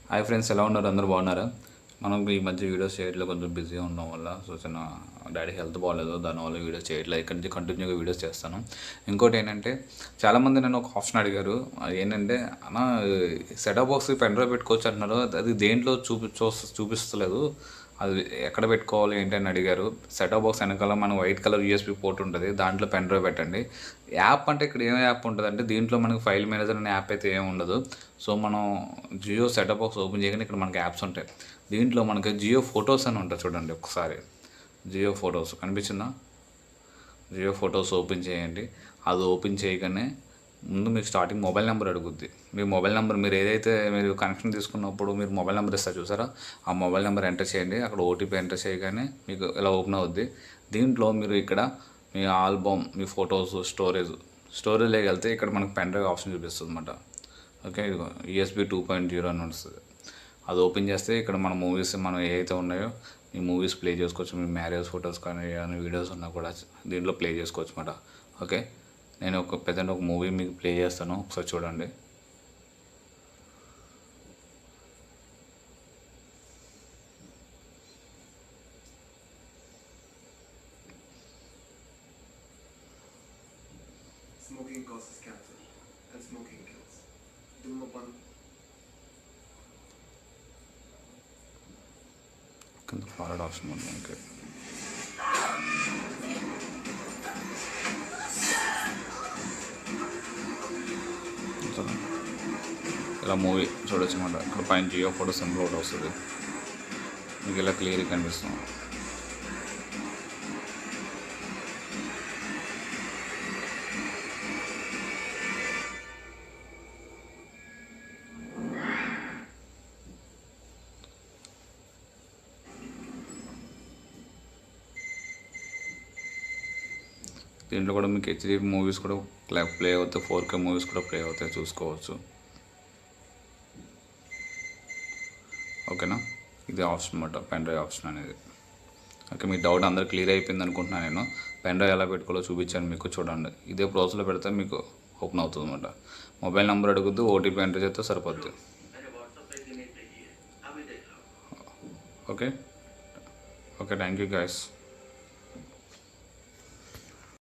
Hi friends, ఎలా ఉన్నారు? అందరూ బాగున్నారా? మనం ఈ మధ్య వీడియోస్ చేయట్లో కొంచెం బిజీగా ఉండడం వల్ల చిన్న డాడీ హెల్త్ బాగాలేదు, దానివల్ల వీడియోస్ చేయట్లేదు. ఇక్కడి నుంచి కంటిన్యూగా వీడియోస్ చేస్తాను. ఇంకోటి ఏంటంటే, చాలామంది నన్ను ఒక ఆప్షన్ అడిగారు. అది ఏంటంటే, అన్న సెటప్ బాక్స్ పెన్ డ్రైవ్ పెట్టుకోవచ్చు అంటున్నారు, అది దేంట్లో చూపిస్తలేదు, అది ఎక్కడ పెట్టుకోవాలి ఏంటి అని అడిగారు. సెటప్ బాక్స్ వెనకాల మన వైట్ కలర్ యూఎస్బీ పోర్ట్ ఉంటుంది, దాంట్లో పెన్ డ్రైవ్ పెట్టండి. యాప్ అంటే ఇక్కడ ఏం యాప్ ఉంటుంది అంటే, దీంట్లో మనకి ఫైల్ మేనేజర్ అనే యాప్ అయితే ఏమి ఉండదు. సో మనం జియో సెటప్ బాక్స్ ఓపెన్ చేయగానే ఇక్కడ మనకి యాప్స్ ఉంటాయి. దీంట్లో మనకి జియో ఫొటోస్ అని ఉంటుంది, చూడండి ఒకసారి. జియో ఫొటోస్ కనిపించిందా? జియో ఫొటోస్ ఓపెన్ చేయండి. అది ఓపెన్ చేయగానే ముందు మీకు స్టార్టింగ్ మొబైల్ నెంబర్ అడుగుద్ది. మీ మొబైల్ నెంబర్ మీరు ఏదైతే మీరు కనెక్షన్ తీసుకున్నప్పుడు మీరు మొబైల్ నెంబర్ ఇస్తారు చూసారా, ఆ మొబైల్ నెంబర్ ఎంటర్ చేయండి. అక్కడ ఓటీపీ ఎంటర్ చేయగానే మీకు ఇలా ఓపెన్ అవుద్ది. దీంట్లో మీరు ఇక్కడ మీ ఆల్బమ్, మీ ఫొటోస్, స్టోరేజ్లోకి వెళ్తే ఇక్కడ మనకు పెన్ డ్రైవ్ ఆప్షన్ చూపిస్తుంది అన్నమాట. ఓకే, ఇదిగో యూఎస్బీ 2.0 అని వస్తుంది. అది ఓపెన్ చేస్తే ఇక్కడ మన మూవీస్ మనం ఏవైతే ఉన్నాయో ఈ మూవీస్ ప్లే చేసుకోవచ్చు. మీ మ్యారేజ్ ఫొటోస్ కానీ ఏమైనా వీడియోస్ ఉన్నా కూడా దీంట్లో ప్లే చేసుకోవచ్చు అన్నమాట. ఓకే, నేను ఒక మూవీ మీకు ప్లే చేస్తాను, ఒకసారి చూడండి. Smoking causes cancer and smoking kills. ధూమపానం కింద ఫార్వర్డ్ ఆప్షన్ ఉంది. ఓకే, ఇలా మూవీ చూడొచ్చు అన్నమాట. ఇక్కడ పైన జియో ఫోటో సింబల్ ఒకటి వస్తుంది, మీకు ఇలా క్లియర్గా కనిపిస్తుంది. దీంట్లో కూడా మీకు హెచ్డి మూవీస్ కూడా ప్లే అవుతాయి, 4K మూవీస్ కూడా ప్లే అవుతాయి, చూసుకోవచ్చు. ఓకేనా, ఇది ఆప్షన్ అన్నమాట, పెన్ డ్రైవ్ ఆప్షన్ అనేది. ఓకే, మీ డౌట్ అందరూ క్లియర్ అయిపోయింది అనుకుంటున్నాను. నేను పెన్ డ్రైవ్ ఎలా పెట్టుకోవాలో చూపించాను మీకు, చూడండి. ఇదే ప్రాసెస్లో పెడితే మీకు ఓపెన్ అవుతుంది అన్నమాట. మొబైల్ నెంబర్ అడుగుద్దు, ఓటీపీ ఎంటర్ చేస్తే సరిపోద్ది. Okay okay, thank you guys.